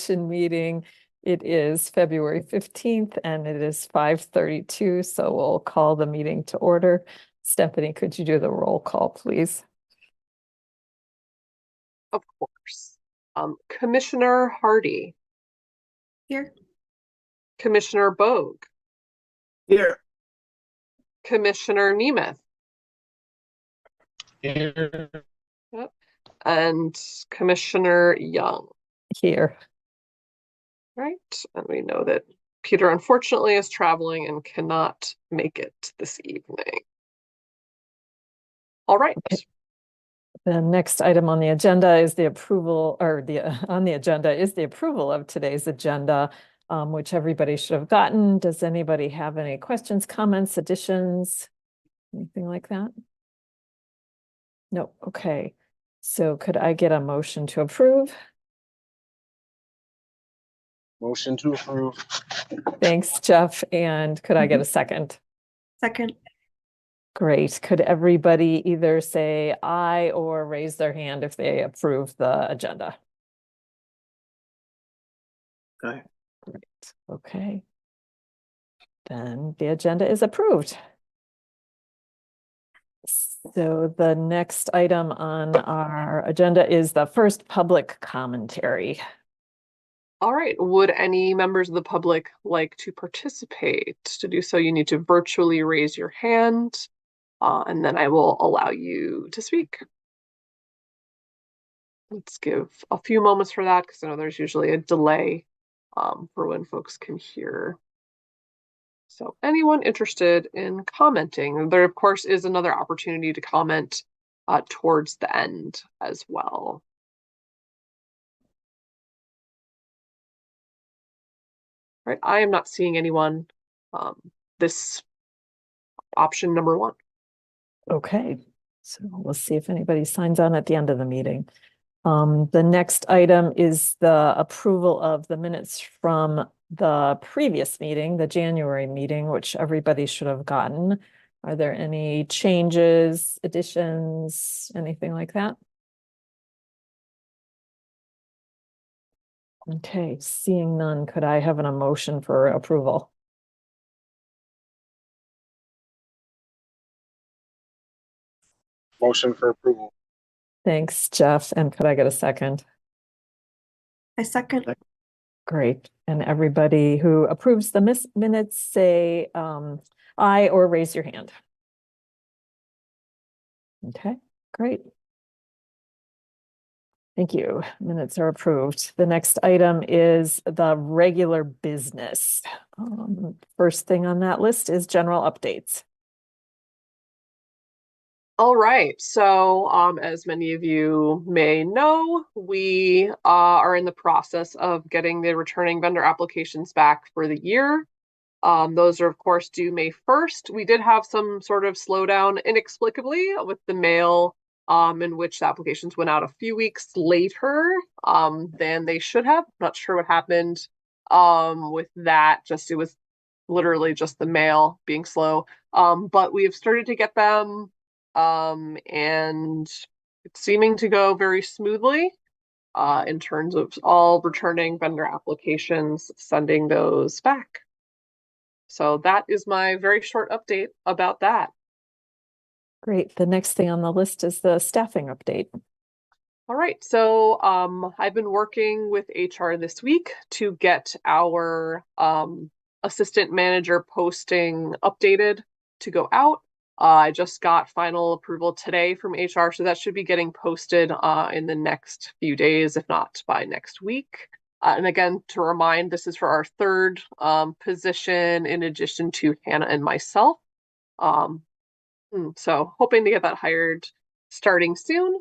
Commission meeting. It is February 15th and it is 5:32, so we'll call the meeting to order. Stephanie, could you do the roll call, please? Of course. Commissioner Hardy. Here. Commissioner Bogue. Here. Commissioner Nemeth. Here. Yep. And Commissioner Young. Here. Right. And we know that Peter unfortunately is traveling and cannot make it this evening. All right. Okay. The next item on the agenda is the approval, or on the agenda is the approval of today's agenda, which everybody should have gotten. Does anybody have any questions, comments, additions, anything like that? No. Okay. So could I get a motion to approve? Motion to approve. Thanks, Jeff. And could I get a second? Second. Great. Could everybody either say aye or raise their hand if they approve the agenda? Aye. Great. Okay. Then the agenda is approved. So the next item on our agenda is the first public commentary. All right. Would any members of the public like to participate? To do so, you need to virtually raise your hand, and then I will allow you to speak. Let's give a few moments for that because I know there's usually a delay for when folks can hear. So anyone interested in commenting, there of course is another opportunity to comment towards the end as well. Right, I am not seeing anyone. This option number one. Okay, so we'll see if anybody signs on at the end of the meeting. The next item is the approval of the minutes from the previous meeting, the January meeting, which everybody should have gotten. Are there any changes, additions, anything like that? Okay, seeing none, could I have an emotion for approval? Motion for approval. Thanks, Jeff. And could I get a second? I second. Great. And everybody who approves the minutes say aye or raise your hand. Okay, great. Thank you. Minutes are approved. The next item is the regular business. First thing on that list is general updates. All right, so as many of you may know, we are in the process of getting the returning vendor applications back for the year. Those are of course due May 1st. We did have some sort of slowdown inexplicably with the mail in which the applications went out a few weeks later than they should have. Not sure what happened with that. It was literally just the mail being slow. But we have started to get them. And it's seeming to go very smoothly in terms of all returning vendor applications, sending those back. So that is my very short update about that. Great. The next thing on the list is the staffing update. All right. So I've been working with HR this week to get our assistant manager posting updated to go out. I just got final approval today from HR, so that should be getting posted in the next few days, if not by next week. And again, to remind, this is for our third position in addition to Hannah and myself. So hoping to get that hired starting soon.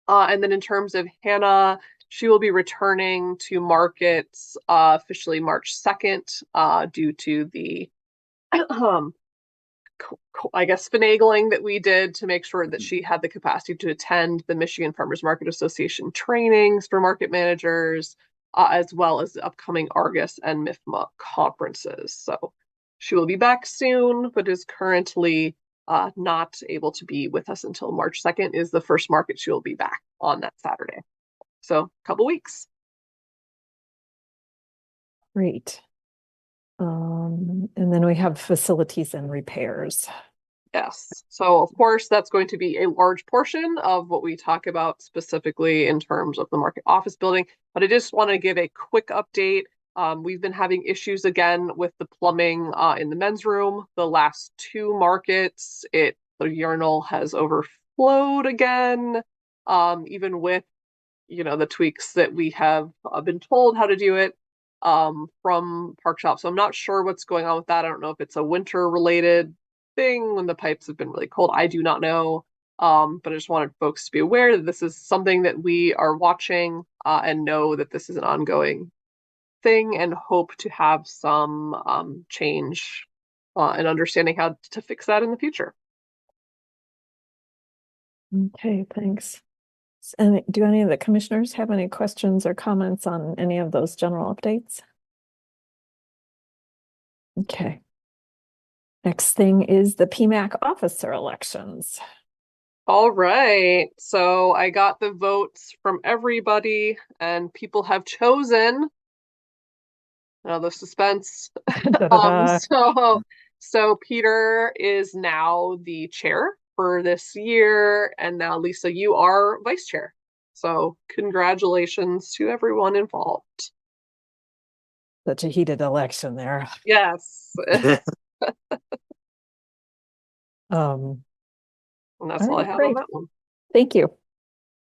And then in terms of Hannah, she will be returning to markets officially March 2nd due to the I guess finagling that we did to make sure that she had the capacity to attend the Michigan Farmers Market Association trainings for market managers, as well as the upcoming Argus and MIFMA conferences. So she will be back soon, but is currently not able to be with us until March 2nd is the first market she will be back on that Saturday. So a couple weeks. Great. And then we have facilities and repairs. Yes. So of course, that's going to be a large portion of what we talk about specifically in terms of the market office building. But I just want to give a quick update. We've been having issues again with the plumbing in the men's room. The last two markets, the urinal has overflowed again. Even with, the tweaks that we have been told how to do it from Park Shop. So I'm not sure what's going on with that. I don't know if it's a winter related thing when the pipes have been really cold. I do not know. But I just wanted folks to be aware that this is something that we are watching and know that this is an ongoing thing and hope to have some change and understanding how to fix that in the future. Okay, thanks. And do any of the commissioners have any questions or comments on any of those general updates? Okay. Next thing is the PMAC officer elections. All right. So I got the votes from everybody, and people have chosen. Now the suspense. Da-da-da. So Peter is now the chair for this year, and now Lisa, you are vice chair. So congratulations to everyone involved. Such a heated election there. Yes. And that's all I right, have great. on that one. Thank you.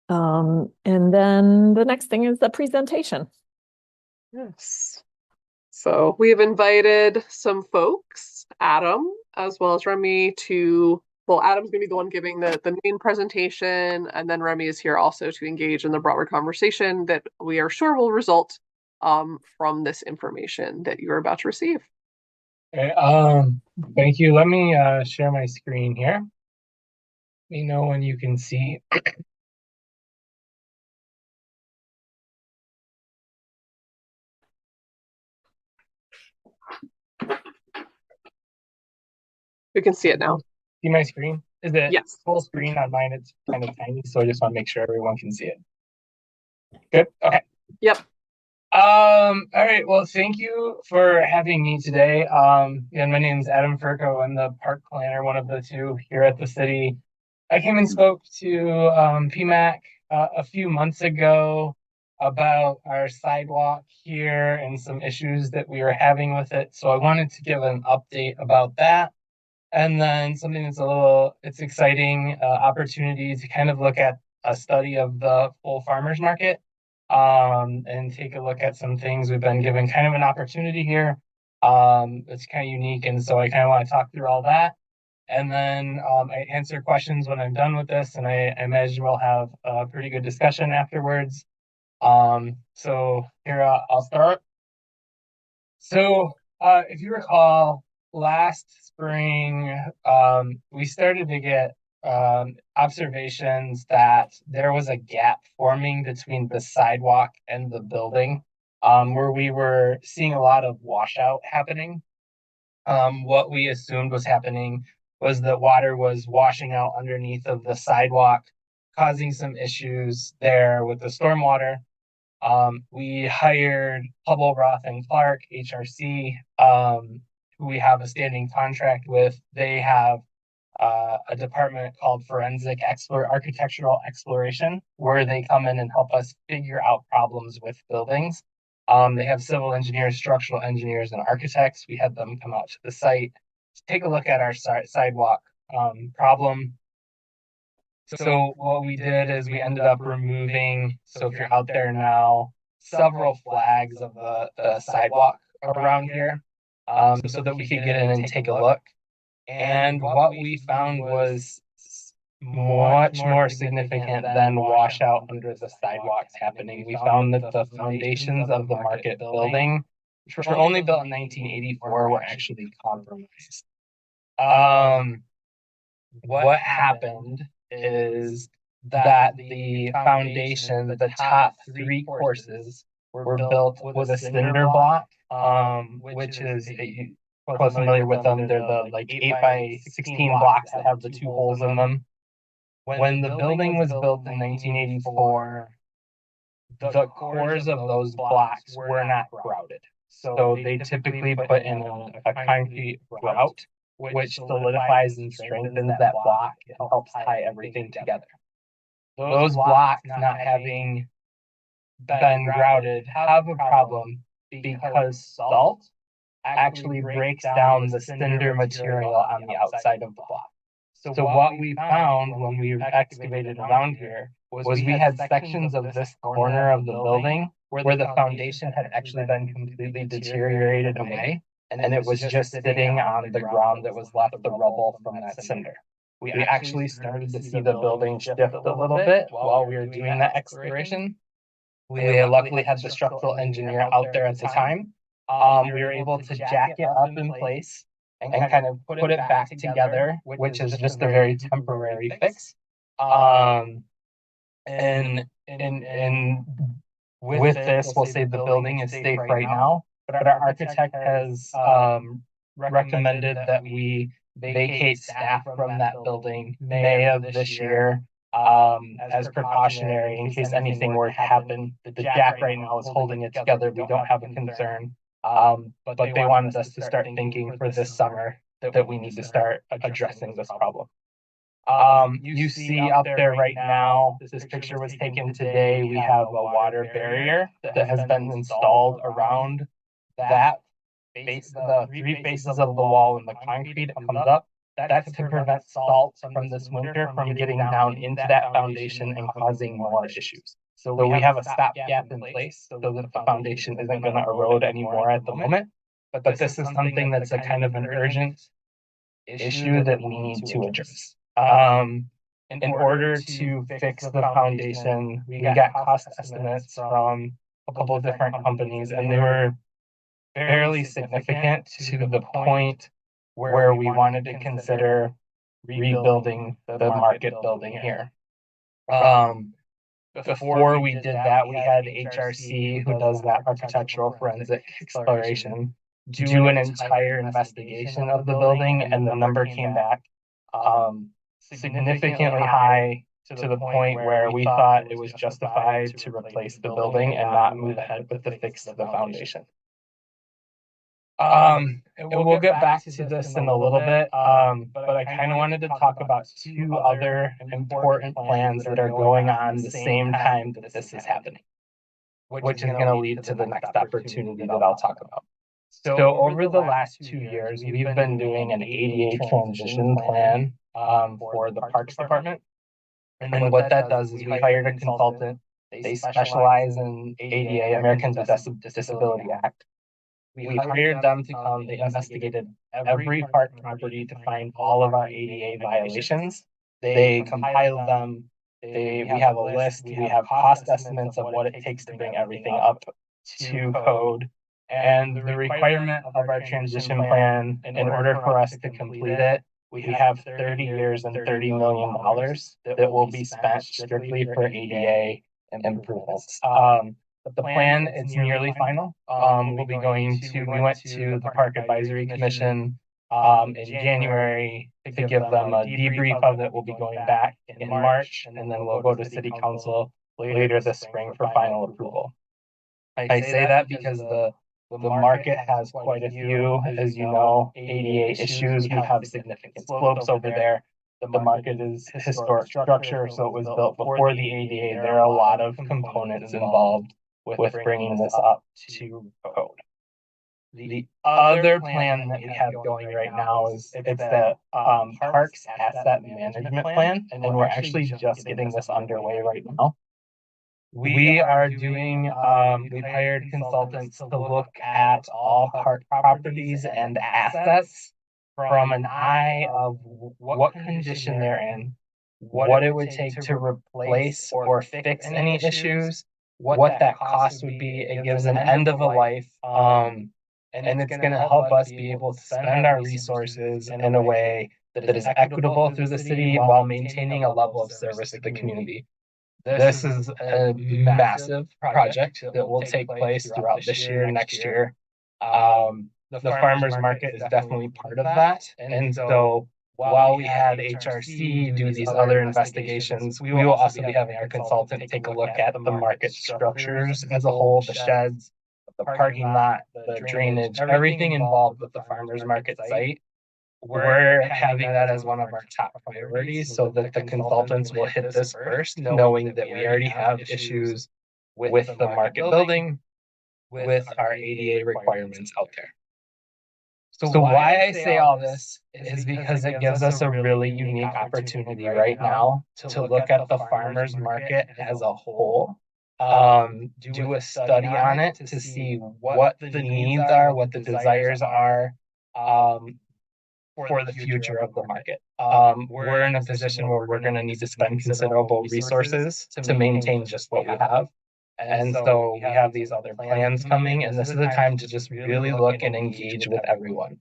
And then the next thing is the presentation. Yes. So we have invited some folks, Adam, as well as Remy Adam's gonna be the one giving the main presentation, and then Remy is here also to engage in the broader conversation that we are sure will result from this information that you're about to receive. Okay, thank you. Let me share my screen here. Let me know when you can see. You can see it now. See my screen? Is it Yes. full screen on mine? It's kind of tiny, so I just want to make sure everyone can see it. Good. Okay. Yep. All right. Well, thank you for having me today. And my name is Adam Furco. I'm the park planner, one of the two here at the city. I came and spoke to PMAC a few months ago about our sidewalk here and some issues that we were having with it. So I wanted to give an update about that. And then something that's it's exciting opportunity to kind of look at a study of the full farmers market and take a look at some things. We've been given kind of an opportunity here. It's kind of unique. And so I kind of want to talk through all that. And then I answer questions when I'm done with this. And I imagine we'll have a pretty good discussion afterwards. So here I'll start. So if you recall, last spring, we started to get observations that there was a gap forming between the sidewalk and the building, where we were seeing a lot of washout happening. What we assumed was happening was that water was washing out underneath of the sidewalk, causing some issues there with the stormwater. We hired Hubble, Roth and Clark, HRC, who we have a standing contract with. They have a department called Architectural Exploration, where they come in and help us figure out problems with buildings. They have civil engineers, structural engineers, and architects. We had them come out to the site to take a look at our sidewalk problem. So what we did is we ended up removing, so if you're out there now, several flags of the sidewalk around here, so that we could get in and take a look. And what we found was much more significant than washout under the sidewalks happening. We found that the foundations of the market building, which were only built in 1984, were actually compromised. What happened is that the foundation, the top three courses, were built with a cinder block, which is probably familiar with them. They're the like 8x16 blocks that have the two holes in them. When the building was built in 1984, the cores of those blocks were not grouted. So they typically put in a concrete grout, which solidifies and strengthens that block and helps tie everything together. Those blocks not having been grouted have a problem because salt actually breaks down the cinder material on the outside of the block. So what we found when we excavated around here was we had sections of this corner of the building where the foundation had actually been completely deteriorated away, and it was just sitting on the ground that was left the rubble from that cinder. We actually started to see the building shift a little bit while we were doing that exploration. We luckily had the structural engineer out there at the time. We were able to jack it up in place and kind of put it back together, which is just a very temporary fix. And with this, we'll say the building is safe right now, but our architect has recommended that we vacate staff from that building May of this year as precautionary in case anything were to happen. The jack right now is holding it together. We don't have a concern. But they wanted us to start thinking for this summer that we need to start addressing this problem. You see up there right now, this picture was taken today. We have a water barrier that has been installed around that base, the three faces of the wall and the concrete that comes up. That's to prevent salt from this winter from getting down into that foundation and causing more issues. So we have a stopgap in place so that the foundation isn't going to erode anymore at the moment. But this is something that's a kind of an urgent issue that we need to address. In order to fix the foundation, we got cost estimates from a couple of different companies, and they were fairly significant to the point where we wanted to consider rebuilding the market building here. Before we did that, we had HRC, who does that architectural forensic exploration, do an entire investigation of the building, and the number came back significantly high to the point where we thought it was justified to replace the building and not move ahead with the fix of the foundation. And we'll get back to this in a little bit, but I kind of wanted to talk about two other important plans that are going on the same time that this is happening, which is going to lead to the next opportunity that I'll talk about. So over the last 2 years, we've been doing an ADA transition plan for the Parks Department. And what that does is we hired a consultant. They specialize in ADA, Americans with Disability Act. We hired them to come. They investigated every park property to find all of our ADA violations. They compiled them. We have a list. We have cost estimates of what it takes to bring everything up to code. And the requirement of our transition plan, in order for us to complete it, we have 30 years and $30 million that will be spent strictly for ADA improvements. The plan is nearly final. We went to the Park Advisory Commission in January to give them a debrief of it. We'll be going back in March, and then we'll go to City Council later this spring for final approval. I say that because the market has quite a few, as you know, ADA issues. We have significant slopes over there. The market is historic structure, so it was built before the ADA. There are a lot of components involved with bringing this up to code. The other plan that we have going right now is the Parks Asset Management Plan, and we're actually just getting this underway right now. We are doing, we've hired consultants to look at all park properties and assets from an eye of what condition they're in, what it would take to replace or fix any issues, what that cost would be. It gives an end of a life, and it's going to help us be able to spend our resources in a way that is equitable through the city while maintaining a level of service to the community. This is a massive project that will take place throughout this year and next year. The farmers market is definitely part of that. And so while we had HRC do these other investigations, we will also be having our consultant take a look at the market structures as a whole, the sheds, the the parking lot, the drainage, everything involved with the farmer's market site. We're having that as one of our top priorities so that the consultants will hit this first, knowing that we already have issues with the market building, with our ADA requirements out there. So why I say all this is because it gives us a really unique opportunity right now to look at the farmer's market as a whole. Do a study on it to see what the needs are, what the desires are, for the future of the market. We're in a position where we're gonna need to spend considerable resources to maintain just what we have. And so we have these other plans coming, and this is the time to just really look and engage with everyone.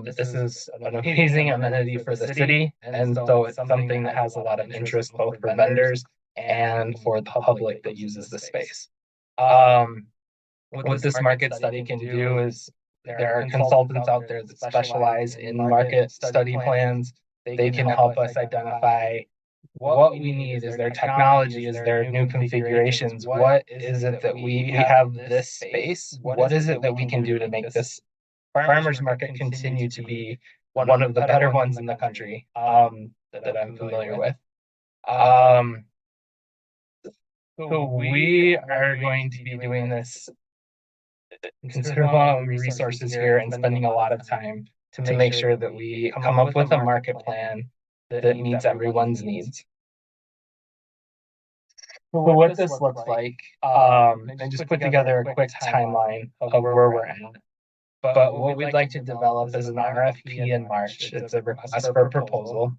This is an amazing amenity for the city, and so it's something that has a lot of interest both for vendors and for the public that uses the space. What this market study can do is there are consultants out there that specialize in market study plans. They can help us identify what we need. Is there technology? Is there new configurations? What is it that we have this space? What is it that we can do to make this farmers market continue to be one of the better ones in the country, that I'm familiar with? So we are going to be doing this considerable amount of resources here and spending a lot of time to make sure that we come up with a market plan that meets everyone's needs. So what this looks like, I just put together a quick timeline of where we're at. But what we'd like to develop is an RFP in March. It's a request for proposal.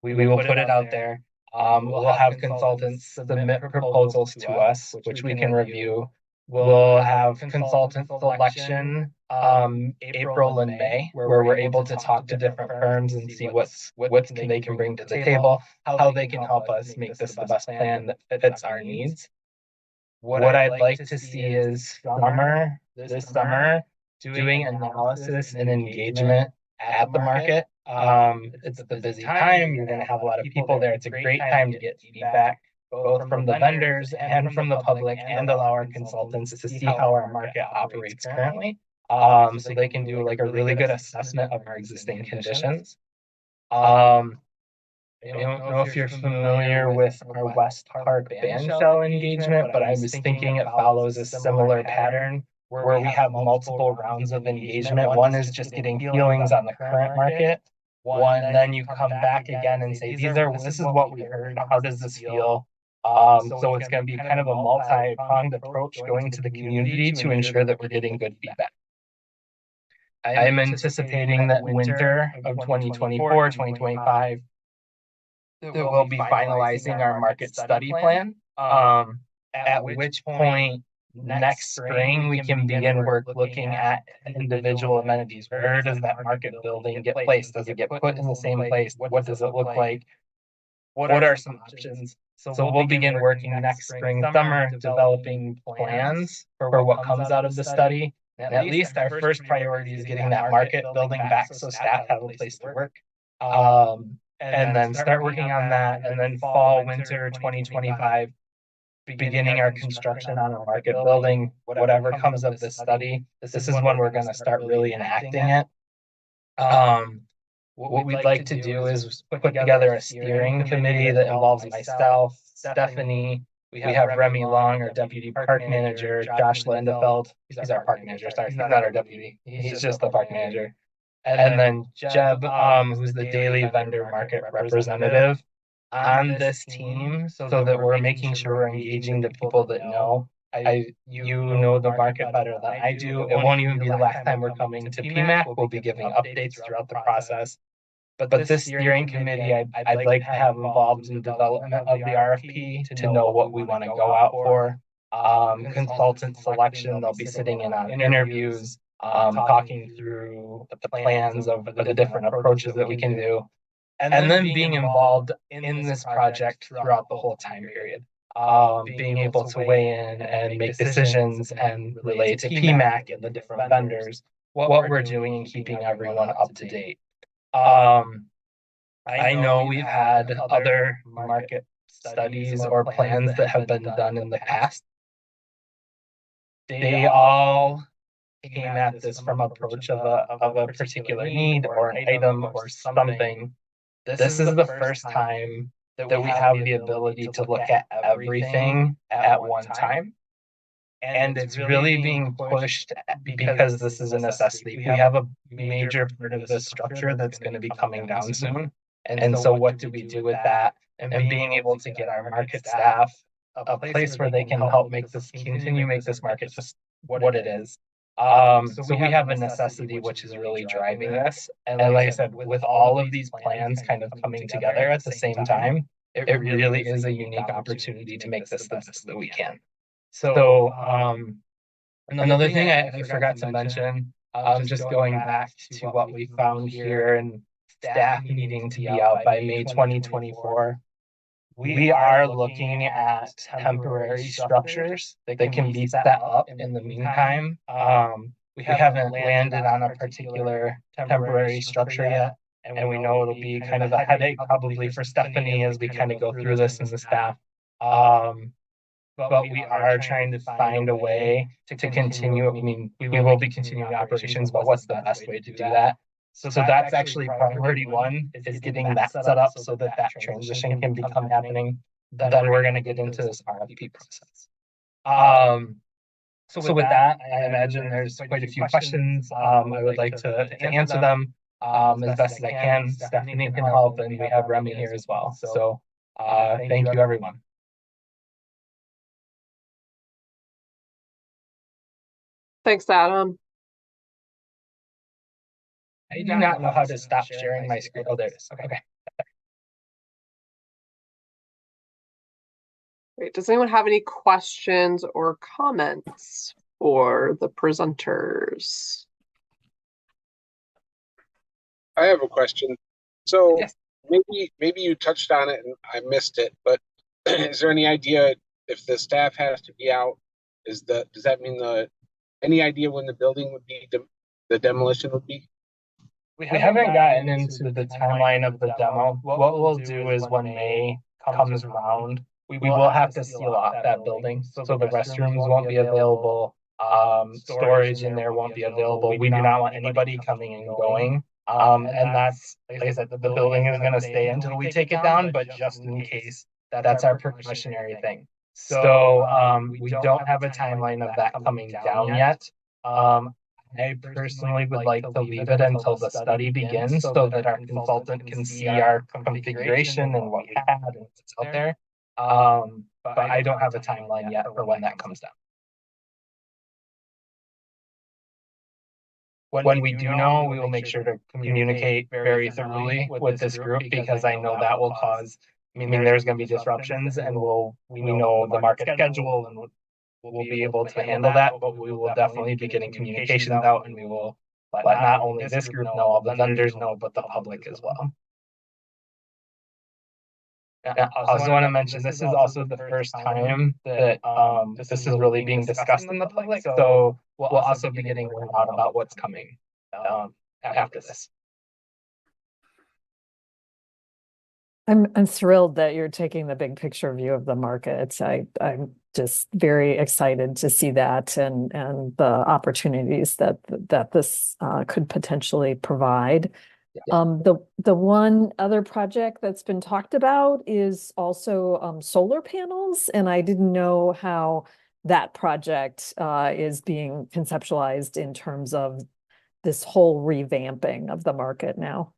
We will put it out there. We'll have consultants submit proposals to us, which we can review. We'll have consultant selection, April and May, where we're able to talk to different firms and see what they can bring to the table, how they can help us make this the best plan that fits our needs. What I'd like to see is this summer, doing analysis and engagement at the market. It's the busy time. You're going to have a lot of people there. It's a great time to get feedback, both from the vendors and from the public, and allow our consultants to see how our market operates currently. So they can do like a really good assessment of our existing conditions. I don't know if you're familiar with our West Park band shell engagement, but I was thinking it follows a similar pattern where we have multiple rounds of engagement. One is just getting feelings on the current market. Then you come back again and say, this is what we heard. How does this feel? So it's going to be kind of a multi-pronged approach going to the community to ensure that we're getting good feedback. I'm anticipating that winter of 2024, 2025, that we'll be finalizing our market study plan, at which point next spring we can begin work looking at individual amenities. Where does that market building get placed? Does it get put in the same place? What does it look like? What are some options? So we'll begin working next spring, summer, developing plans for what comes out of the study. And at least our first priority is getting that market building back so staff have a place to work. And then start working on that, and then fall, winter 2025, beginning our construction on a market building. Whatever comes of this study, this is when we're going to start really enacting it. What we'd like to do is put together a steering committee that involves myself, Stephanie. We have Remy Long, our deputy park manager, Josh Landefeld. He's our park manager. Sorry, he's not our deputy. He's just the park manager. And then Jeb, who's the daily vendor market representative on this team, so that we're making sure we're engaging the people that know. You know the market better than I do. It won't even be the last time we're coming to PMAC. We'll be giving updates throughout the process. But this steering committee, I'd like to have involved in development of the RFP to know what we want to go out for. Consultant selection, they'll be sitting in on interviews, talking through the plans of the different approaches that we can do, and then being involved in this project throughout the whole time period. Being able to weigh in and make decisions and relay to PMAC and the different vendors what we're doing and keeping everyone up to date. I know we've had other market studies or plans that have been done in the past. they all came at this from approach of a particular need or an item or something. This is the first time that we have the ability to look at everything at one time. And it's really being pushed because this is a necessity. We have a major part of the structure that's going to be coming down soon. And so what do we do with that? And being able to get our market staff a place where they can help make this continue make this market just what it is. So we have a necessity which is really driving this. And like I said, with all of these plans kind of coming together at the same time, it really is a unique opportunity to make this the best that we can. So, another thing I forgot to mention, just going back to what we found here and staff needing to be out by May 2024. We are looking at temporary structures that can be set up in the meantime. We haven't landed on a particular temporary structure yet, and we know it'll be kind of a headache probably for Stephanie as we kind of go through this and the staff. But we are trying to find a way to continue. I mean, we will be continuing operations, but what's the best way to do that? So that's actually priority one, is getting that set up so that that transition can become happening. Then we're going to get into this RFP process. So with that, I imagine there's quite a few questions. I would like to answer them as best as I can. Stephanie can help, and we have Remy here as well. So thank you, everyone. Thanks, Adam. I do not know how to stop sharing my screen. Oh, there it is. Okay. Great. Does anyone have any questions or comments for the presenters? I have a question. So Yes. maybe you touched on it and I missed it, but is there any idea if the staff has to be out? Does that mean any idea when the building would be the demolition would be? We haven't gotten into the timeline of the demo. What we'll do is when May comes around, we will have to seal off that building. So the restrooms won't be available. Storage in there won't be available. We do not want anybody coming and going. And that's, like I said, the building is going to stay until we take it down, but just in case, that's our precautionary thing. So we don't have a timeline of that coming down yet. I personally would like to leave it until the study begins so that our consultant can see our configuration and what we have and what's out there. But I don't have a timeline yet for when that comes down. When we do know, we will make sure to communicate very thoroughly with this group because I know that will cause, I mean, there's going to be disruptions and we know the market schedule and we'll be able to handle that, but we will definitely be getting communications out and we will let not only this group know, all the vendors know, but the public as well. I also want to mention, this is also the first time that this is really being discussed in the public, so we'll also be getting word out about what's coming after this. I'm thrilled that you're taking the big picture view of the market. I'm just very excited to see that and the opportunities that this could potentially provide. The one other project that's been talked about is also solar panels, and I didn't know how that project is being conceptualized in terms of this whole revamping of the market now.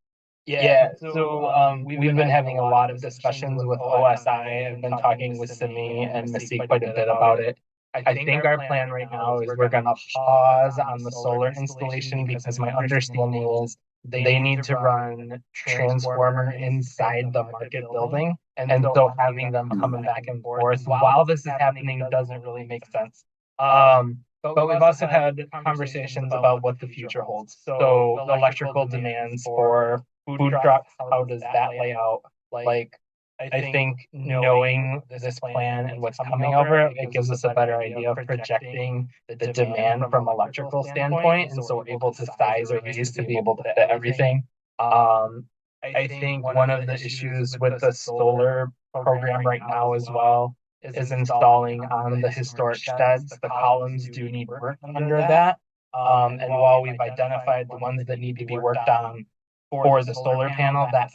Yeah, so we've been having a lot of discussions with OSI. I've been talking with Simi and Missy quite a bit about it. I think our plan right now is we're gonna pause on the solar installation because my understanding is they need to run transformer inside the market building. And so having them coming back and forth while this is happening doesn't really make sense. But we've also had conversations about what the future holds. So the electrical demands for food trucks, how does that lay out? Like, I think knowing this plan and what's coming over it gives us a better idea of projecting the demand from electrical standpoint. And so we're able to size our ways to be able to fit everything. I think one of the issues with the solar program right now as well is installing on the historic sheds. The columns do need work under that. And while we've identified the ones that need to be worked on for the solar panel, that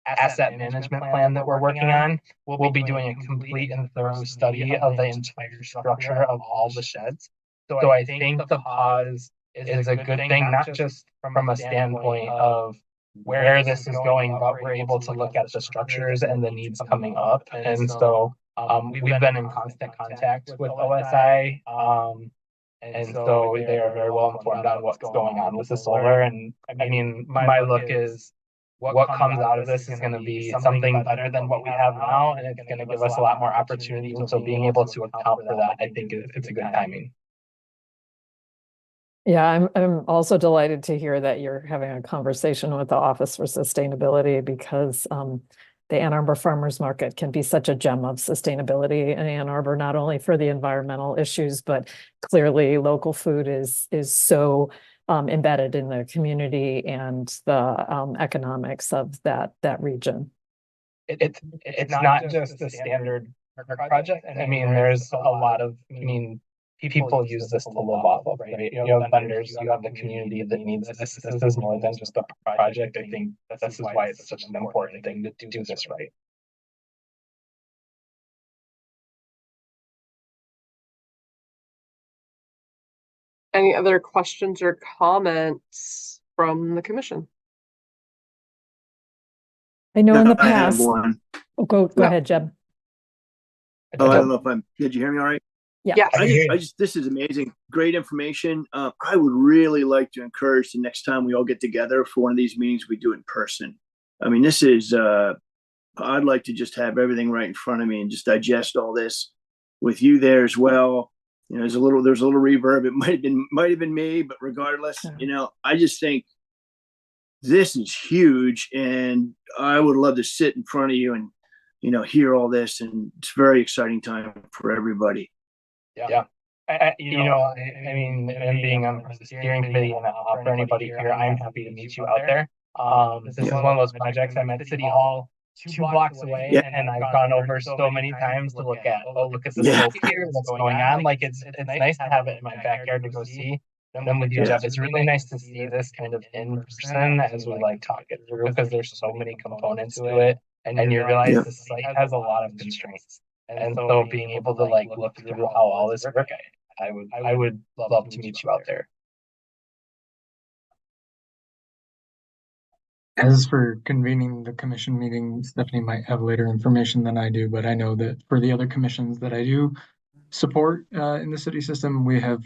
asset management plan that we're working on, we'll be doing a complete and thorough study of the entire structure of all the sheds. So I think the pause is a good thing, not just from a standpoint of where this is going, but we're able to look at the structures and the needs coming up. And so we've been in constant contact with OSI. And so they are very well informed on what's going on with the solar. And I mean, my look is what comes out of this is going to be something better than what we have now, and it's going to give us a lot more opportunities. And so being able to account for that, I think it's a good timing. Yeah, I'm also delighted to hear that you're having a conversation with the Office for Sustainability, because the Ann Arbor Farmers Market can be such a gem of sustainability in Ann Arbor, not only for the environmental issues, but clearly local food is so embedded in the community and the economics of that region. It's not just a standard project. I mean, there's a lot of, people use this to live off of, right? You have vendors, you have the community that needs this. This is more than just a project. I think this is why it's such an important thing to do this right. Any other questions or comments from the commission? I know in the I have past. one. Oh, go ahead, Jeb. Oh, I don't know if did you hear me all right? Yeah. Yes. I just, this is amazing. Great information. I would really like to encourage the next time we all get together for one of these meetings, we do it in person. I mean, this is, I'd like to just have everything right in front of me and just digest all this with you there as well. You know, there's a little reverb. It might have been me, but regardless, you know, I just think this is huge, and I would love to sit in front of you and, you know, hear all this, and it's a very exciting time for everybody. Yeah. I mean, and being on the steering committee and for anybody here, I'm happy to meet you out there. This is one of those projects. I'm at City Hall 2 blocks away, and I've gone over so many times to look at the slope here, what's going on. Like it's nice to have it in my backyard to go see. Then with you, Jeff, it's really nice to see this kind of in person as we like talk it through, because there's so many components to it, and you realize the site has a lot of constraints. And so being able to like look through how all this works, I would love to meet you out there. As for convening the commission meeting, Stephanie might have later information than I do, but I know that for the other commissions that I do support in the city system, we have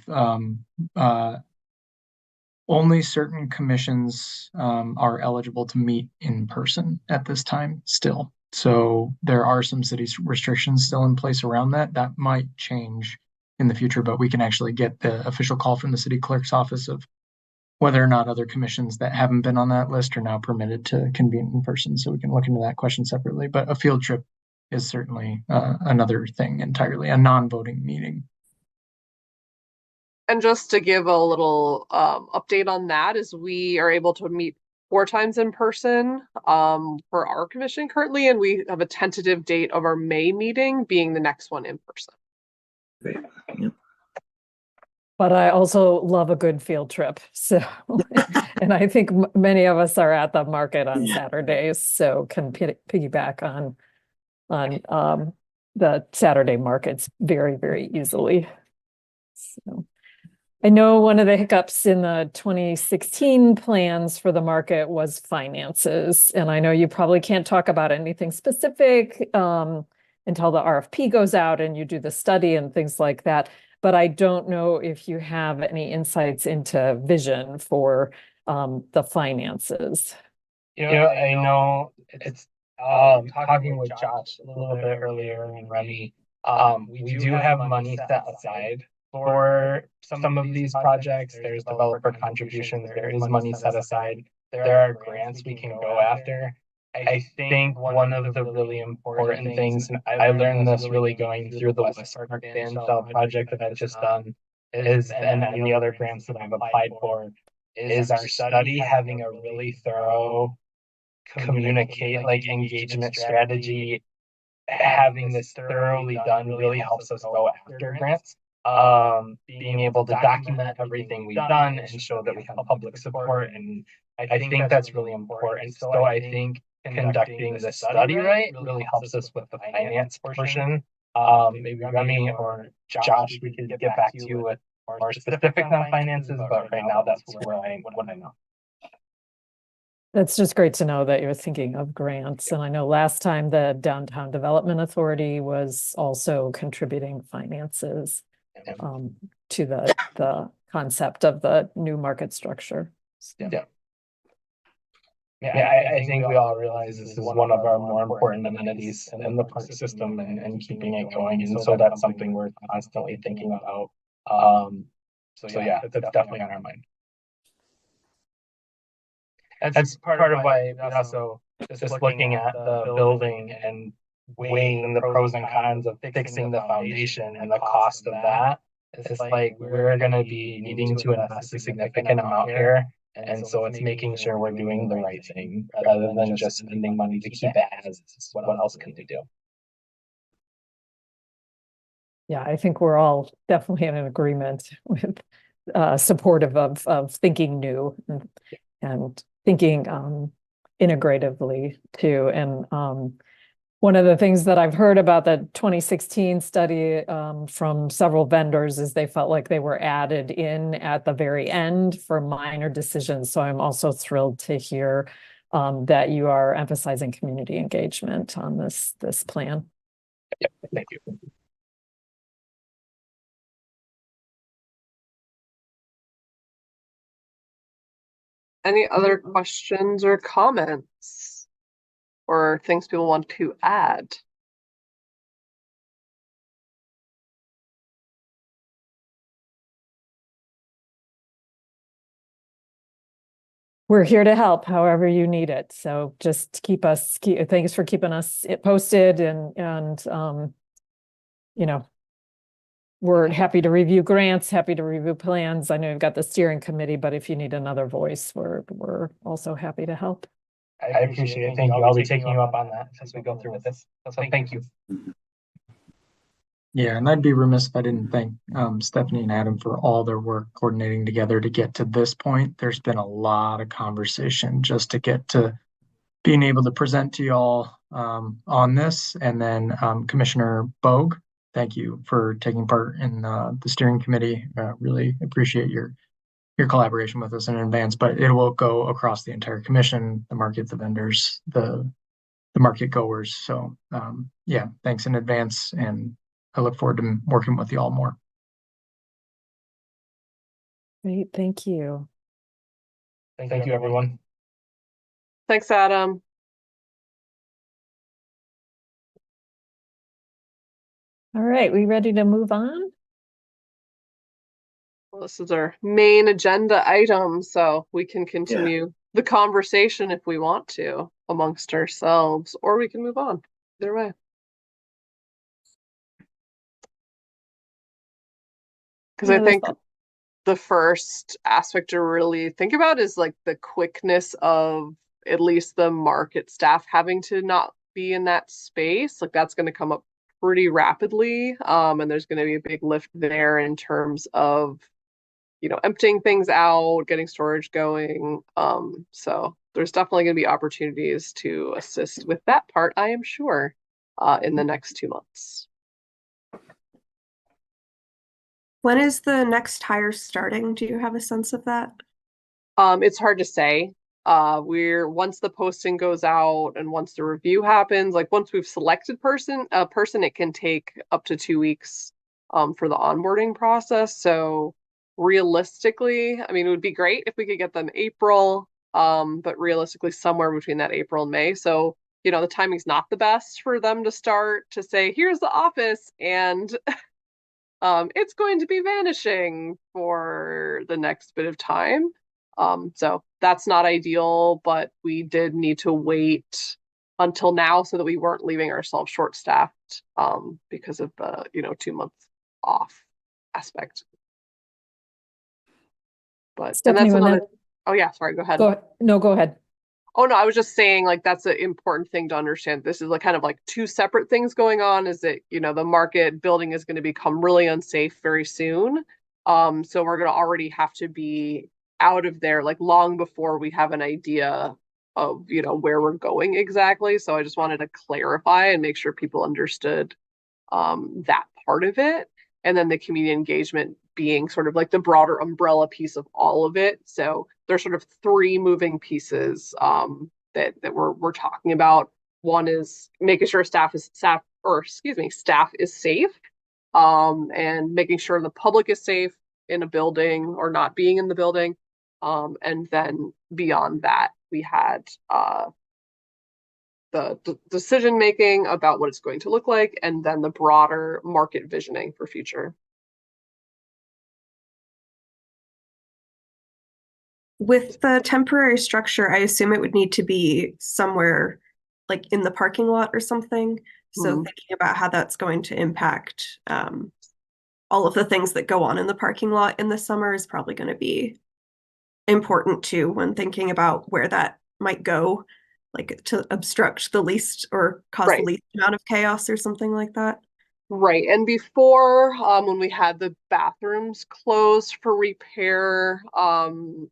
only certain commissions are eligible to meet in person at this time still. So there are some city restrictions still in place around that. That might change in the future, but we can actually get the official call from the city clerk's office of whether or not other commissions that haven't been on that list are now permitted to convene in person. So we can look into that question separately. But a field trip is certainly another thing entirely, a non-voting meeting. And just to give a little update on that, is we are able to meet 4 times in person for our commission currently, and we have a tentative date of our May meeting being the next one in person. Great. Yep. But I also love a good field trip. So, and I think many of us are at the market on Saturdays, so can piggyback on the Saturday markets very, very easily. So I know one of the hiccups in the 2016 plans for the market was finances. And I know you probably can't talk about anything specific until the RFP goes out and you do the study and things like that. But I don't know if you have any insights into vision for the finances. I know it's talking with Josh a little bit earlier and Remy. We do have money set aside for some of these projects. There's developer contributions. There is money set aside. There are grants we can go after. I think one of the really important things, and I learned this really going through the West Park Band Shell project that I've just done, is, and the other grants that I've applied for, is our study having a really thorough engagement strategy having this thoroughly done really helps us go after grants. Being able to document everything we've done and show that we have public support, and I think that's really important. So I think conducting the study right really helps us with the finance portion. Maybe Remy or Josh, we could get back to you with more specifics on finances, but right now that's what I know. That's just great to know that you're thinking of grants. And I know last time the Downtown Development Authority was also contributing finances to the concept of the new market structure. Yeah. Yeah, I think we all realize this is one of our more important amenities in the park system and keeping it going. And so that's something we're constantly thinking about. So yeah, that's definitely on our mind. That's part of why we also just looking at the building and weighing the pros and cons of fixing the foundation and the cost of that. It's like we're gonna be needing to invest a significant amount here. And so it's making sure we're doing the right thing rather than just spending money to keep it as is. What else can we do? Yeah, I think we're all definitely in an agreement with supportive of thinking new and thinking integratively too. And one of the things that I've heard about the 2016 study from several vendors is they felt like they were added in at the very end for minor decisions. So I'm also thrilled to hear that you are emphasizing community engagement on this plan. Yep, thank you. Any other questions or comments or things people want to add? We're here to help however you need it. So just thanks for keeping us posted and you know, we're happy to review grants, happy to review plans. I know you've got the steering committee, but if you need another voice, we're also happy to help. I appreciate it. Thank you. I'll be taking you up on that as we go through with this. So thank you. Yeah, and I'd be remiss if I didn't thank Stephanie and Adam for all their work coordinating together to get to this point. There's been a lot of conversation just to get to being able to present to y'all on this. And then Commissioner Bogue, thank you for taking part in the steering committee. Really appreciate your collaboration with us in advance, but it will go across the entire commission, the market, the vendors, the market goers. So yeah, thanks in advance, and I look forward to working with you all more. Great, thank you. Thank you, everyone. Thanks, Adam. All right, we ready to move on? Well, this is our main agenda item, so we can continue the conversation if we want to amongst ourselves, or we can move on. Either way. Because I think the first aspect to really think about is like the quickness of at least the market staff having to not be in that space. Like that's going to come up pretty rapidly. And there's going to be a big lift there in terms of, you know, emptying things out, getting storage going. So there's definitely going to be opportunities to assist with that part, I am sure, in the next 2 months. When is the next hire starting? Do you have a sense of that? It's hard to say. Once the posting goes out and once the review happens, like once we've selected a person, it can take up to 2 weeks for the onboarding process. So realistically, I mean, it would be great if we could get them April, but realistically somewhere between that April and May. So, you know, the timing's not the best for them to start to say, here's the office and it's going to be vanishing for the next bit of time. So that's not ideal, but we did need to wait until now so that we weren't leaving ourselves short-staffed because of the, 2-month off aspect. But Stephanie, and that's another. Oh yeah, sorry. Go ahead. No, go ahead. Oh no, I was just saying like that's an important thing to understand. This is like kind of like two separate things going on. Is that, the market building is going to become really unsafe very soon. So we're going to already have to be out of there like long before we have an idea of, where we're going exactly. So I just wanted to clarify and make sure people understood that part of it. And then the community engagement being sort of like the broader umbrella piece of all of it. So there's sort of three moving pieces that we're talking about. One is making sure staff is safe, and making sure the public is safe in a building or not being in the building. And then beyond that, we had the decision making about what it's going to look like, and then the broader market visioning for future. With the temporary structure, I assume it would need to be somewhere like in the parking lot or something. So Mhm. thinking about how that's going to impact all of the things that go on in the parking lot in the summer is probably going to be important too when thinking about where that might go, like to obstruct the least or cause the Right. least amount of chaos or something like that. Right. And before, when we had the bathrooms closed for repair,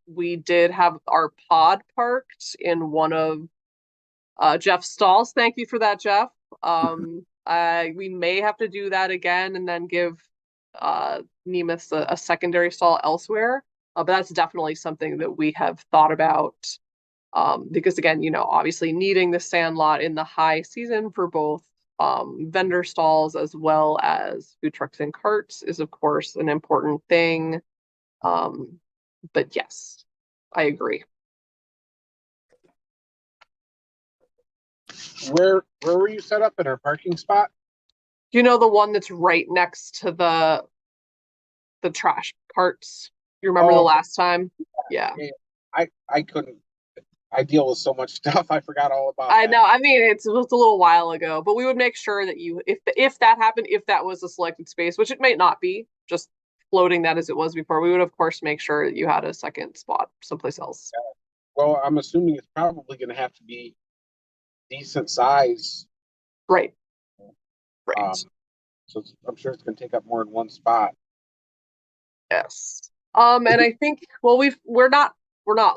we did have our pod parked in one of Jeff's stalls. Thank you for that, Jeff. We may have to do that again and then give Nemus a secondary stall elsewhere. But that's definitely something that we have thought about. Because again, obviously needing the sand lot in the high season for both vendor stalls as well as food trucks and carts is of course an important thing. But yes, I agree. Where were you set up in our parking spot? The one that's right next to the trash carts? You remember the Oh, last time? Yeah. yeah. I couldn't. I deal with so much stuff. I forgot all about I that. know. I mean, it was a little while ago, but we would make sure that if that happened, if that was a selected space, which it might not be, just floating that as it was before, we would of course make sure that you had a second spot someplace else. Well, I'm assuming it's probably going to have to be decent size. Right. Um, Right. so I'm sure it's going to take up more than one spot. Yes. And I think, well, we're not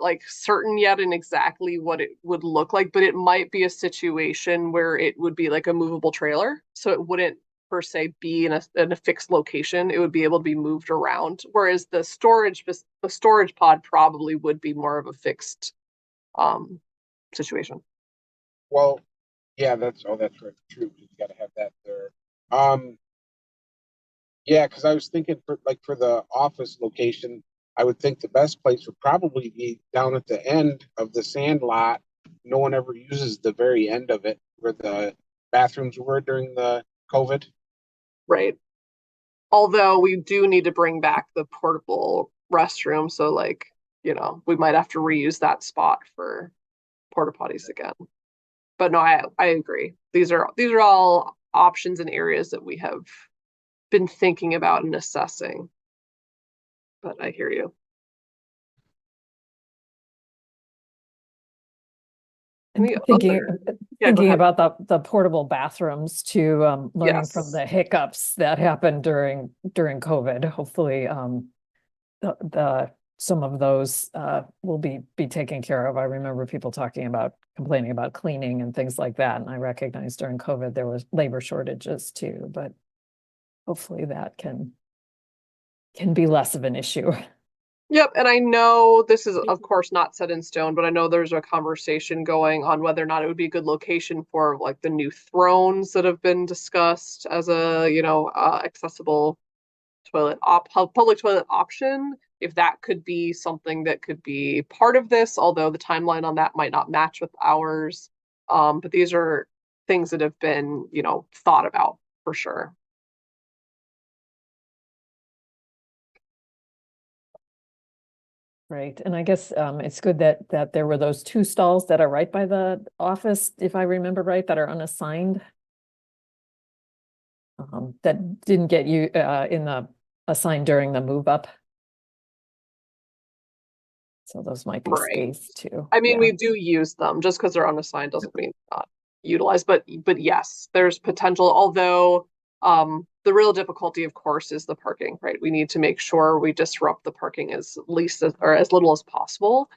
like certain yet in exactly what it would look like, but it might be a situation where it would be like a movable trailer. So it wouldn't per se be in a fixed location. It would be able to be moved around. Whereas the storage pod probably would be more of a fixed um situation. Well, yeah, that's right, true. You got to have that there. Um, yeah, because I was thinking for the office location, I would think the best place would probably be down at the end of the sand lot. No one ever uses the very end of it where the bathrooms were during the COVID. Right. Although we do need to bring back the portable restroom, so like, we might have to reuse that spot for porta potties again. But no, I agree. These are all options and areas that we have been thinking about and assessing. But I hear you. And The thinking, other, yeah, go thinking ahead. about the portable bathrooms to learning from Yes. the hiccups that happened during COVID. Hopefully, the some of those will be taken care of. I remember people complaining about cleaning and things like that. And I recognize during COVID there was labor shortages too, but hopefully that can be less of an issue. Yep, and I know this is of course not set in stone, but I know there's a conversation going on whether or not it would be a good location for like the new thrones that have been discussed as a, accessible public toilet option. If that could be something that could be part of this, although the timeline on that might not match with ours. But these are things that have been, thought about for sure. Right. And I guess it's good that there were those two stalls that are right by the office, if I remember right, that are unassigned. That didn't get you assigned during the move up. So those might be Right. spaced too. I mean, Yeah. we do use them. Just because they're unassigned doesn't mean not utilized. But yes, there's potential. Although the real difficulty, of course, is the parking. Right? We need to make sure we disrupt the parking as least or as little as possible,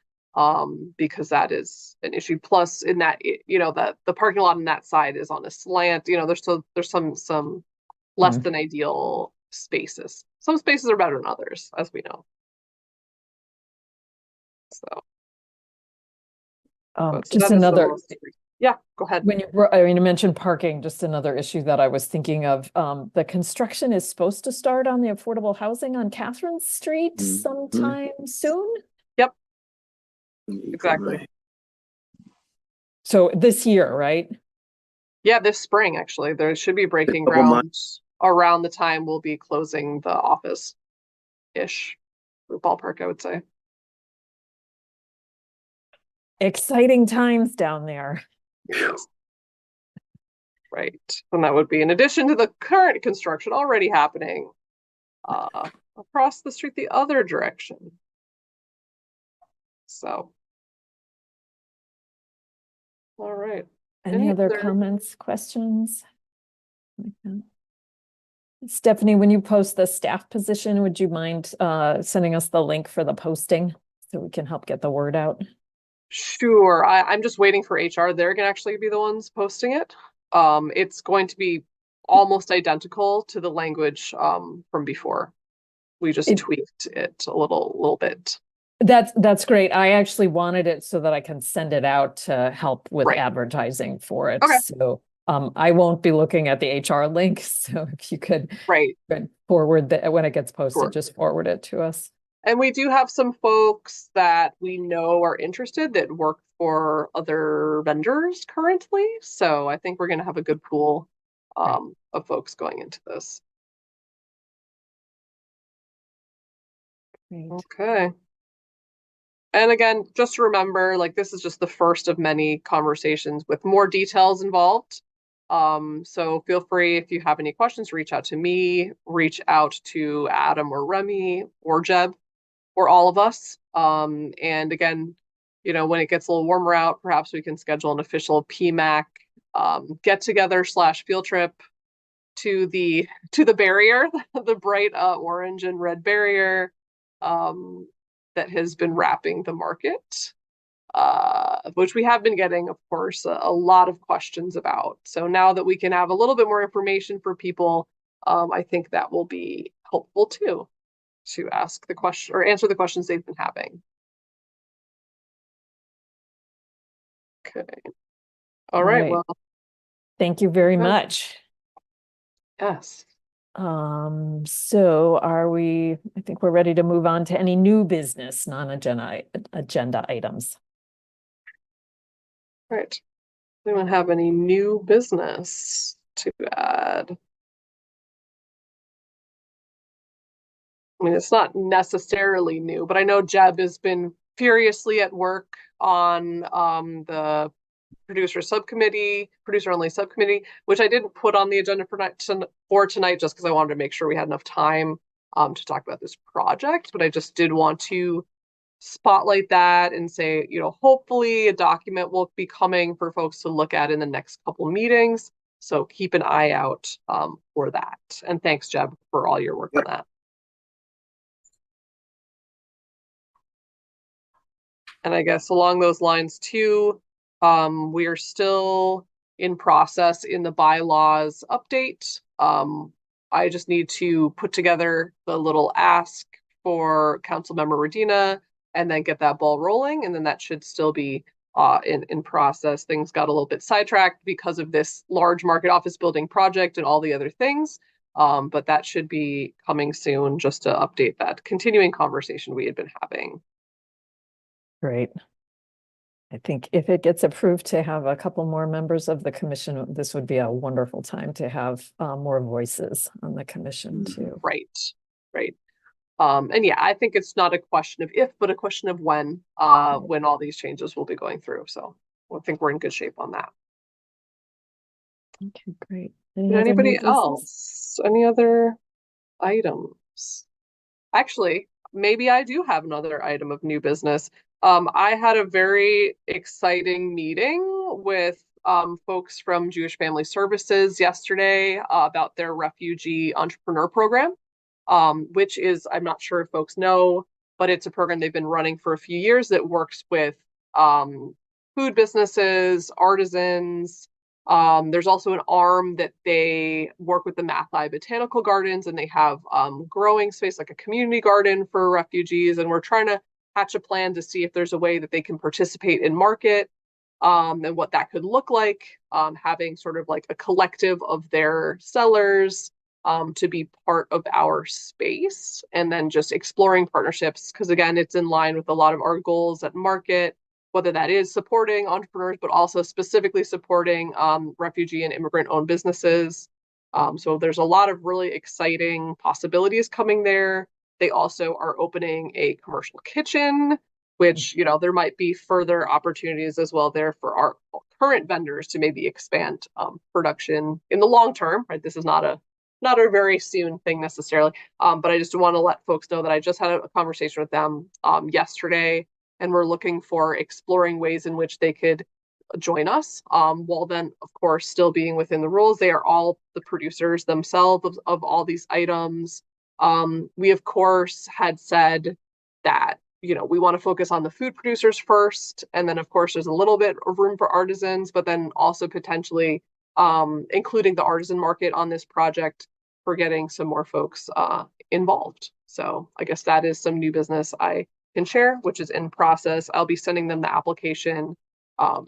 because that is an issue. Plus, in that that the parking lot on that side is on a slant. There's some less than ideal spaces. Some spaces are better than others, as we know. So. Just another, yeah, go ahead. when you mentioned parking, just another issue that I was thinking of, the construction is supposed to start on the affordable housing on Catherine Street sometime soon. Yep. Exactly. So this year, right? Yeah, this spring, actually. There should be breaking Couple ground months. around the time we'll be closing the office-ish, ballpark, I would say. Exciting times down there. Yes. Right. And that would be in addition to the current construction already happening across the street the other direction. So. All right. Any other comments, questions? Stephanie, when you post the staff position, would you mind sending us the link for the posting so we can help get the word out? Sure. I'm just waiting for HR. They're gonna actually be the ones posting it. It's going to be almost identical to the language from before. We just tweaked it a little bit. That's great. I actually wanted it so that I can send it out to help with Right. advertising for it. Okay. So I won't be looking at the HR link. So if you could forward that when it gets posted, just forward it to us. And we do have some folks that we know are interested that work for other vendors currently. So I think we're going to have a good pool of folks going into this. Great. Okay. And again, just remember, like, this is just the first of many conversations with more details involved. So feel free, if you have any questions, reach out to me, reach out to Adam or Remy or Jeb or all of us. And again, when it gets a little warmer out, perhaps we can schedule an official PMAC get together / field trip to the barrier, the bright orange and red barrier that has been wrapping the market, which we have been getting, of course, a lot of questions about. So now that we can have a little bit more information for people, I think that will be helpful too, to ask the question or answer the questions they've been having. Okay. All right. Well, thank you very much. Yes. So I think we're ready to move on to any new business, non-agenda items. Right. Anyone have any new business to add? I mean, it's not necessarily new, but I know Jeb has been furiously at work on the producer-only subcommittee, which I didn't put on the agenda for tonight just because I wanted to make sure we had enough time to talk about this project. But I just did want to spotlight that and say, hopefully a document will be coming for folks to look at in the next couple of meetings. So keep an eye out for that. And thanks, Jeb, for all your work on that. And I guess along those lines too, we are still in process in the bylaws update. I just need to put together the little ask for Councilmember Radina and then get that ball rolling. And then that should still be in process. Things got a little bit sidetracked because of this large market office building project and all the other things. But that should be coming soon, just to update that continuing conversation we had been having. Great. I think if it gets approved to have a couple more members of the commission, this would be a wonderful time to have more voices on the commission too. Right. And yeah, I think it's not a question of if, but a question of when all these changes will be going through. So I think we're in good shape on that. Okay, great. Anybody else? Any other items? Actually, maybe I do have another item of new business. I had a very exciting meeting with folks from Jewish Family Services yesterday about their refugee entrepreneur program, which is, I'm not sure if folks know, but it's a program they've been running for a few years that works with food businesses, artisans. There's also an arm that they work with the Mathi Botanical Gardens, and they have growing space, like a community garden for refugees. And we're trying to hatch a plan to see if there's a way that they can participate in market, and what that could look like, having sort of like a collective of their sellers to be part of our space, and then just exploring partnerships. Because again, it's in line with a lot of our goals at market, whether that is supporting entrepreneurs, but also specifically supporting refugee and immigrant-owned businesses. So there's a lot of really exciting possibilities coming there. They also are opening a commercial kitchen, which, you know, there might be further opportunities as well there for our current vendors to maybe expand production in the long term, right? This is not a very soon thing necessarily, but I just want to let folks know that I just had a conversation with them yesterday, and we're looking for exploring ways in which they could join us, while then, of course, still being within the rules. They are all the producers themselves of all these items. We, of course, had said that, you know, we want to focus on the food producers first, and then, of course, there's a little bit of room for artisans, but then also potentially including the artisan market on this project for getting some more folks involved. So I guess that is some new business I can share, which is in process. I'll be sending them the application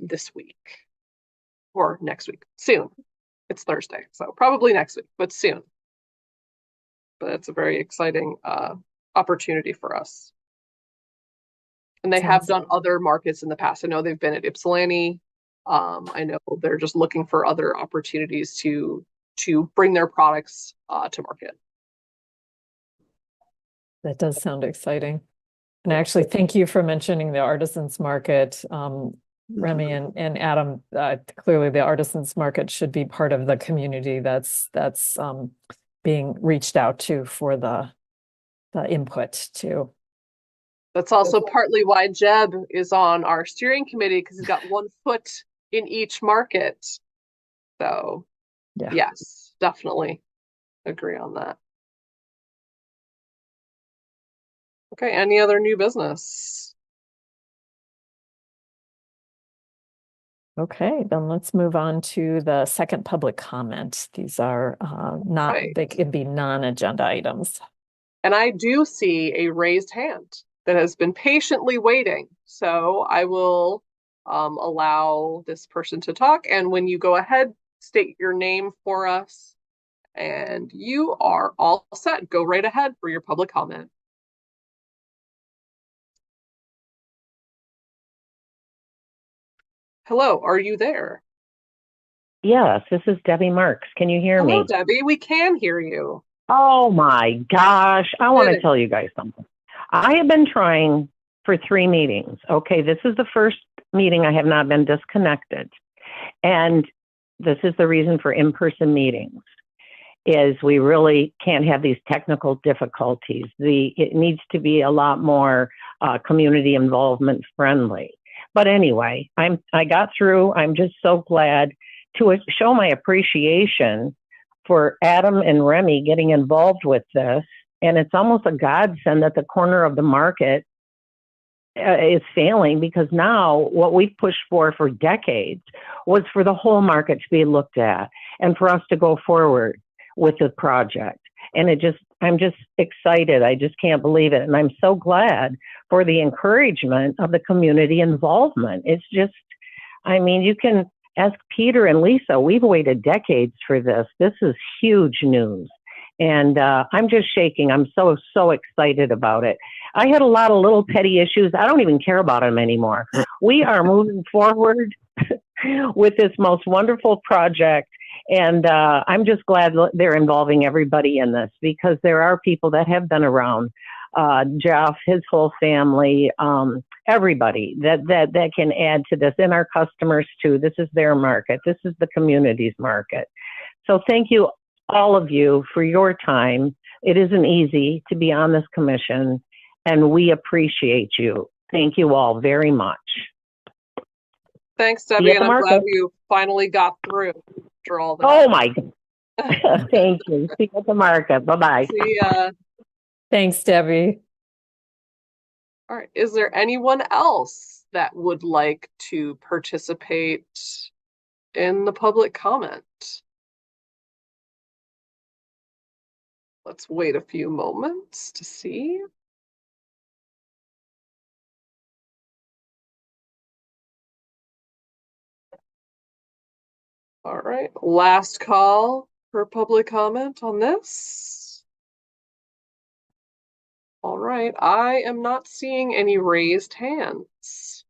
this week or next week, soon. It's Thursday, so probably next week, but soon. But it's a very exciting opportunity for us. And they have done other markets in the past. I know they've been at Ypsilanti. I know they're just looking for other opportunities to bring their products to market. That does sound exciting. And actually, thank you for mentioning the artisans market. Remy and Adam, clearly the artisans market should be part of the community that's being reached out to for the input too. That's also partly why Jeb is on our steering committee, because he's got one foot in each market. So yeah, yes, definitely agree on that. Okay, any other new business? Okay, then let's move on to the second public comment. These are not, they can be non-agenda items. And I do see a raised hand that has been patiently waiting. So I will allow this person to talk. And when you go ahead, state your name for us. And you are all set. Go right ahead for your public comment. Hello, are you there? Yes, this is Debbie Marks. Can you hear me? Hello, Debbie. We can hear you. Oh my gosh. I want to tell you guys something. I have been trying for 3 meetings. Okay, this is the first meeting I have not been disconnected. And this is the reason for in-person meetings, is we really can't have these technical difficulties. It needs to be a lot more community involvement friendly. But anyway, I got through. I'm just so glad to show my appreciation for Adam and Remy getting involved with this. And it's almost a godsend that the corner of the market is failing, because now what we've pushed for decades was for the whole market to be looked at and for us to go forward with the project. And I'm just excited. I just can't believe it. And I'm so glad for the encouragement of the community involvement. It's just, I mean, you can ask Peter and Lisa. We've waited decades for this. This is huge news. And I'm just shaking. I'm so excited about it. I had a lot of little petty issues. I don't even care about them anymore. We are moving forward with this most wonderful project. And I'm just glad they're involving everybody in this, because there are people that have been around. Jeff, his whole family, everybody that can add to this, and our customers too. This is their market. This is the community's market. So thank you, all of you, for your time. It isn't easy to be on this commission, and we appreciate you. Thank you all very much. Thanks, See you Debbie, at and the I'm glad market. you finally got through after all that. Oh my God. Thank you. See you at the market. Bye-bye. See ya. Thanks, Debbie. All right. Is there anyone else that would like to participate in the public comment? Let's wait a few moments to see. All right, last call for public comment on this. All right, I am not seeing any raised hands.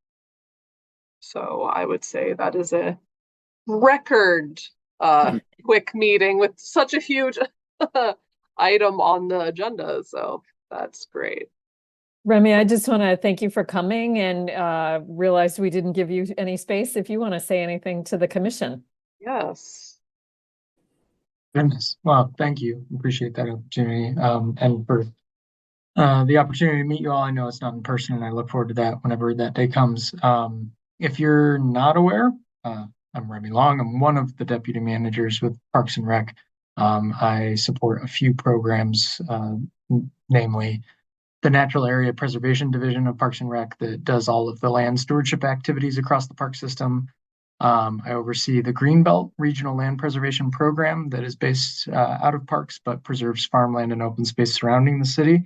So I would say that is a record quick meeting with such a huge item on the agenda. So that's great. Remy, I just want to thank you for coming and realize we didn't give you any space if you want to say anything to the commission. Yes. Goodness. Well, thank you. Appreciate that opportunity. And for the opportunity to meet you all. I know it's not in person, and I look forward to that whenever that day comes. If you're not aware, I'm Remy Long. I'm one of the deputy managers with Parks and Rec. I support a few programs, namely the Natural Area Preservation Division of Parks and Rec that does all of the land stewardship activities across the park system. I oversee the Greenbelt Regional Land Preservation Program that is based out of parks but preserves farmland and open space surrounding the city.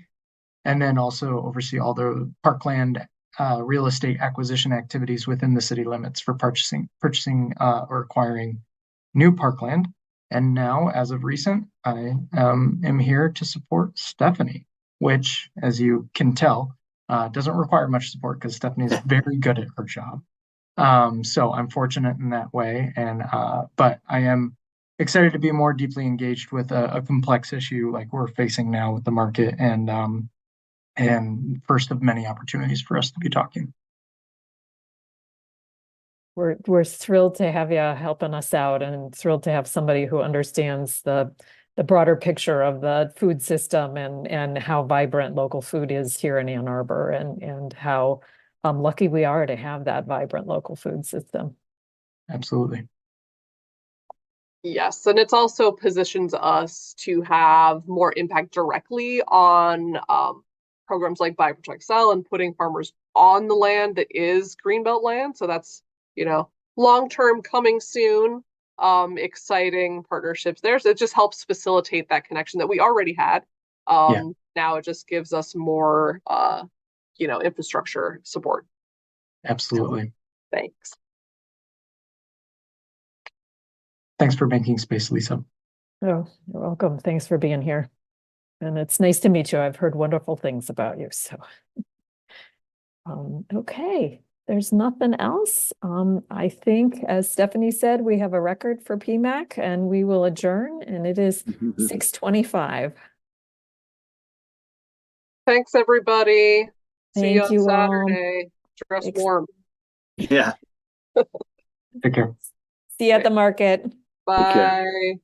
And then also oversee all the parkland real estate acquisition activities within the city limits for purchasing or acquiring new parkland. And now, as of recent, I am here to support Stephanie, which, as you can tell, doesn't require much support because Stephanie is very good at her job. So I'm fortunate in that way, and but I am excited to be more deeply engaged with a complex issue like we're facing now with the market, and first of many opportunities for us to be talking. We're thrilled to have you helping us out and thrilled to have somebody who understands the broader picture of the food system and how vibrant local food is here in Ann Arbor and how lucky we are to have that vibrant local food system. Absolutely. Yes, and it's also positions us to have more impact directly on programs like Buy Protect Sell and putting farmers on the land that is Greenbelt land. So that's, long-term coming soon, exciting partnerships there. So it just helps facilitate that connection that we already had. Now it just gives us more, infrastructure support. Absolutely. Thanks. Thanks for making space, Lisa. Oh, you're welcome. Thanks for being here. And it's nice to meet you. I've heard wonderful things about you. So, okay, there's nothing else. I think, as Stephanie said, we have a record for PMAC and we will adjourn, and it is 6:25. Thanks, everybody. See you Thank on you all. Saturday. Dress warm. Yeah. Take care. See you at the market. Take care. Bye.